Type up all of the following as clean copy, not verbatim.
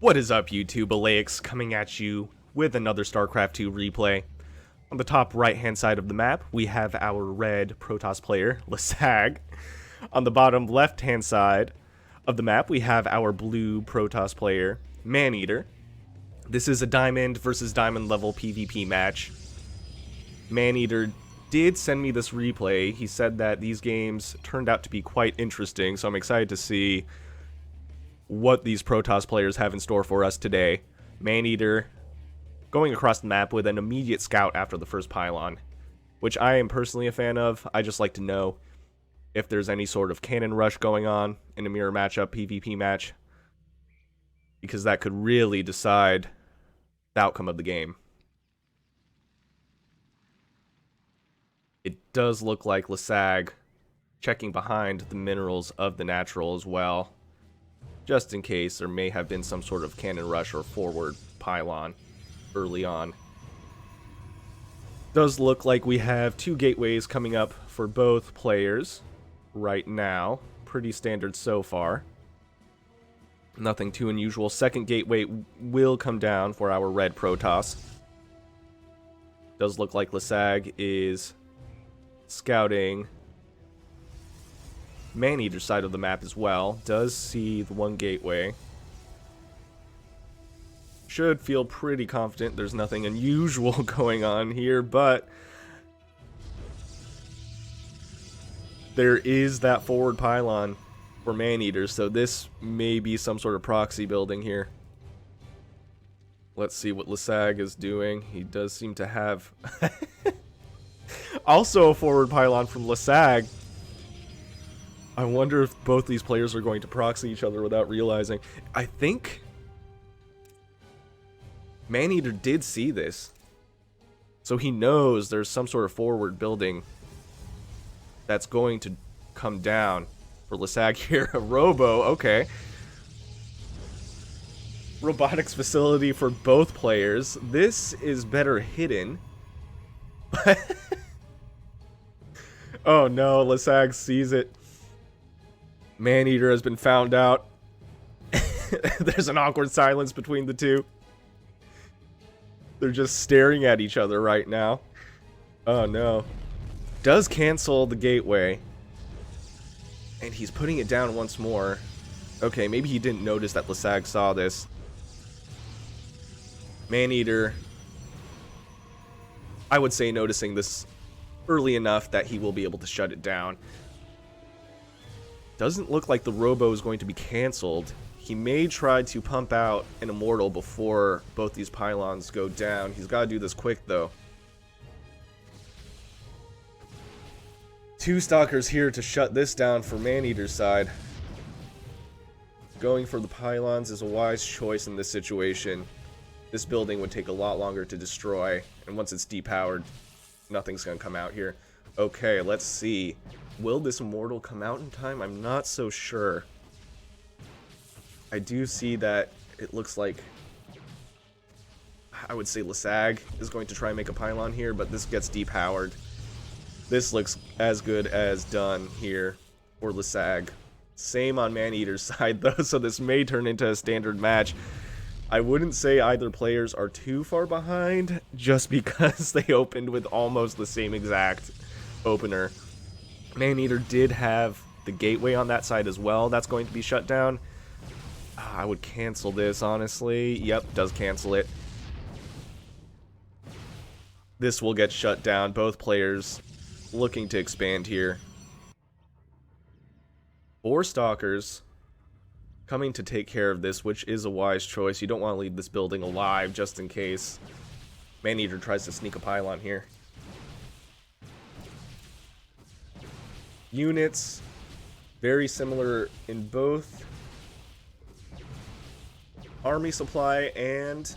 What is up, YouTube? Alaix coming at you with another Starcraft 2 replay. On the top right-hand side of the map, we have our red Protoss player, LaSaG. On the bottom left-hand side of the map, we have our blue Protoss player, Maneater. This is a Diamond versus Diamond level PvP match. Maneater did send me this replay. He said that these games turned out to be quite interesting, so I'm excited to see what these Protoss players have in store for us today. Maneater going across the map with an immediate scout after the first pylon, which I am personally a fan of. I just like to know if there's any sort of cannon rush going on in a mirror matchup, PvP match, because that could really decide the outcome of the game. It does look like LaSaG checking behind the minerals of the natural as well, just in case there may have been some sort of cannon rush or forward pylon early on. Does look like we have two gateways coming up for both players right now. Pretty standard so far. Nothing too unusual. Second gateway will come down for our red Protoss. Does look like LaSaG is scouting Maneater's side of the map as well. Does see the one gateway. Should feel pretty confident there's nothing unusual going on here, but there is that forward pylon for Maneater, so this may be some sort of proxy building here. Let's see what LaSaG is doing. He does seem to have also a forward pylon from LaSaG. I wonder if both these players are going to proxy each other without realizing. I think Maneater did see this, so he knows there's some sort of forward building that's going to come down for LaSaG here. A robo, okay. Robotics facility for both players. This is better hidden. Oh no, LaSaG sees it. Maneater has been found out. There's an awkward silence between the two. They're just staring at each other right now. Oh no. Does cancel the gateway. And he's putting it down once more. Okay, maybe he didn't notice that LaSaG saw this. Maneater, I would say, noticing this early enough that he will be able to shut it down. Doesn't look like the robo is going to be cancelled. He may try to pump out an immortal before both these pylons go down. He's got to do this quick, though. Two stalkers here to shut this down for Maneater's side. Going for the pylons is a wise choice in this situation. This building would take a lot longer to destroy, and once it's depowered, nothing's going to come out here. Okay, let's see. Will this immortal come out in time? I'm not so sure. I do see that it looks like, I would say LaSaG is going to try and make a pylon here, but this gets depowered. This looks as good as done here for LaSaG. Same on Maneater's side though, so this may turn into a standard match. I wouldn't say either players are too far behind, just because they opened with almost the same exact opener. Maneater did have the gateway on that side as well. That's going to be shut down. I would cancel this, honestly. Yep, does cancel it. This will get shut down. Both players looking to expand here. 4 stalkers coming to take care of this, which is a wise choice. You don't want to leave this building alive just in case Maneater tries to sneak a pylon here. Units very similar in both army supply and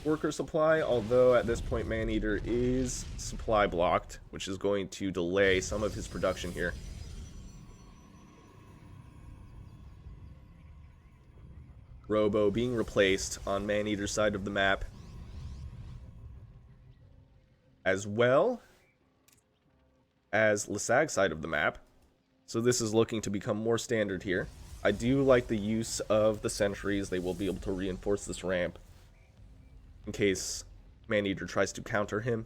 worker supply, although at this point Maneater is supply blocked, which is going to delay some of his production here. Robo being replaced on Maneater's side of the map, as well as LaSaG's side of the map. So this is looking to become more standard here. I do like the use of the sentries. They will be able to reinforce this ramp in case Maneater tries to counter him.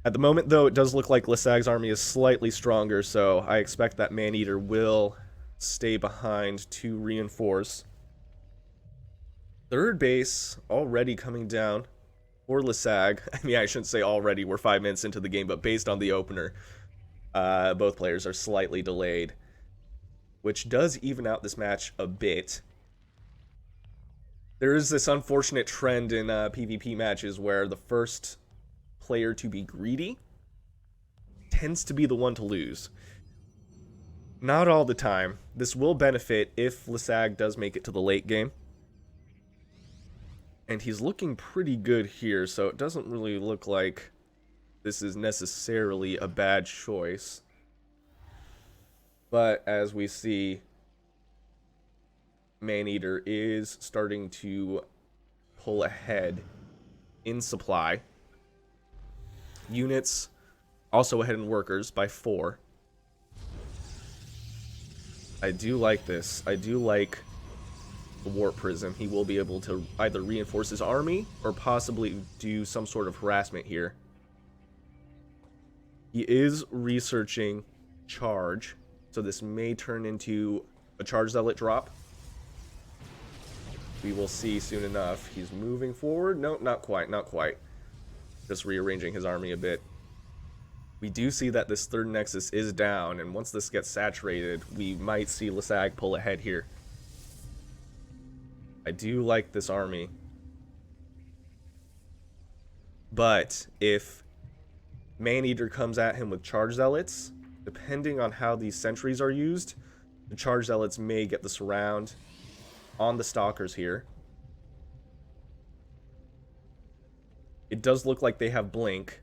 At the moment, though, it does look like LaSaG's army is slightly stronger, so I expect that Maneater will stay behind to reinforce. Third base already coming down for LaSaG. I mean, I shouldn't say already, we're 5 minutes into the game, but based on the opener, both players are slightly delayed, which does even out this match a bit. There is this unfortunate trend in PvP matches where the first player to be greedy tends to be the one to lose. Not all the time. This will benefit if LaSaG does make it to the late game. And he's looking pretty good here, so it doesn't really look like this is necessarily a bad choice. But as we see, Maneater is starting to pull ahead in supply. Units also ahead in workers by 4. I do like this. I do like the Warp Prism. He will be able to either reinforce his army or possibly do some sort of harassment here. He is researching charge, so this may turn into a Charge Zealot drop. We will see soon enough. He's moving forward. No, not quite, not quite. Just rearranging his army a bit. We do see that this third nexus is down, and once this gets saturated, we might see LaSaG pull ahead here. I do like this army. But if Maneater comes at him with Charge Zealots, depending on how these sentries are used, the Charge Zealots may get the surround on the Stalkers here. It does look like they have Blink,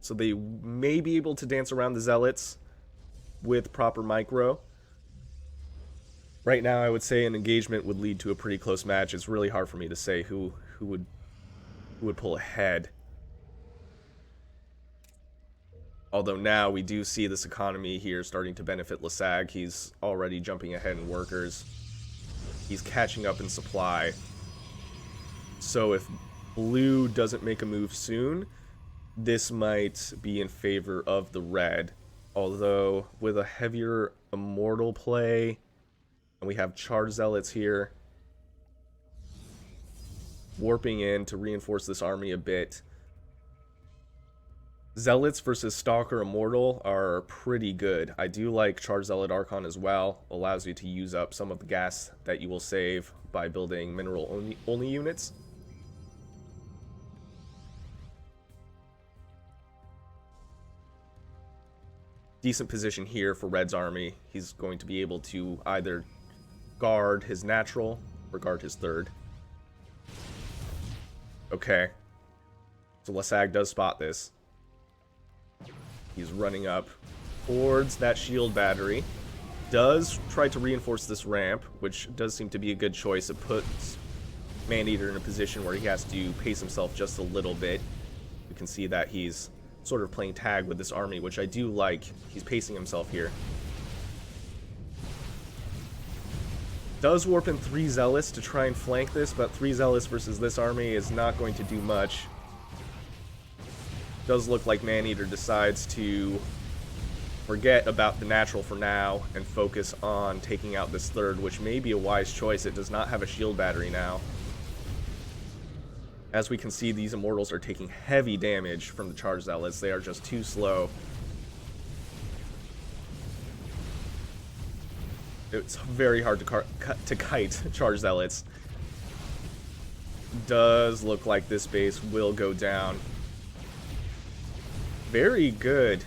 so they may be able to dance around the Zealots with proper micro. Right now, I would say an engagement would lead to a pretty close match. It's really hard for me to say who would pull ahead. Although now we do see this economy here starting to benefit LaSaG. He's already jumping ahead in workers. He's catching up in supply. So if blue doesn't make a move soon, this might be in favor of the red. Although with a heavier immortal play, and we have Charge Zealots here, warping in to reinforce this army a bit. Zealots versus Stalker Immortal are pretty good. I do like Charge Zealot Archon as well. Allows you to use up some of the gas that you will save by building mineral only units. Decent position here for Red's army. He's going to be able to either guard his natural or guard his third. Okay. So LaSaG does spot this. He's running up towards that shield battery. Does try to reinforce this ramp, which does seem to be a good choice. It puts Maneater in a position where he has to pace himself just a little bit. You can see that he's sort of playing tag with this army, which I do like. He's pacing himself here. Does warp in 3 Zealots to try and flank this, but 3 Zealots versus this army is not going to do much. Does look like Maneater decides to forget about the natural for now and focus on taking out this third, which may be a wise choice. It does not have a shield battery now. As we can see, these Immortals are taking heavy damage from the Charge Zealots. They are just too slow. It's very hard to kite Charge Zealots. Does look like this base will go down. Very good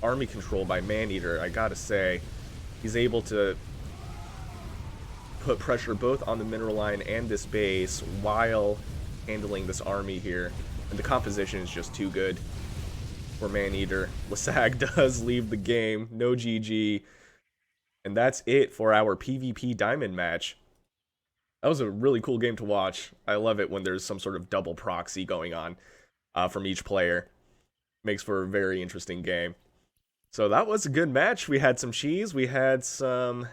army control by Maneater, I gotta say. He's able to put pressure both on the mineral line and this base while handling this army here. And the composition is just too good for Maneater. LaSaG does leave the game. No GG. And that's it for our PvP Diamond match. That was a really cool game to watch. I love it when there's some sort of double proxy going on from each player. Makes for a very interesting game. So that was a good match. We had some cheese. We had some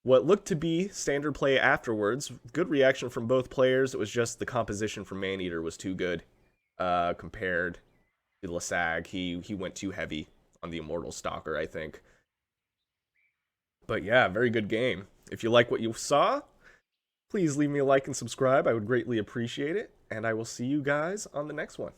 what looked to be standard play afterwards. Good reaction from both players. It was just the composition from Maneater was too good compared to LaSaG. He went too heavy on the Immortal Stalker, I think. But yeah, very good game. If you like what you saw, please leave me a like and subscribe. I would greatly appreciate it. And I will see you guys on the next one.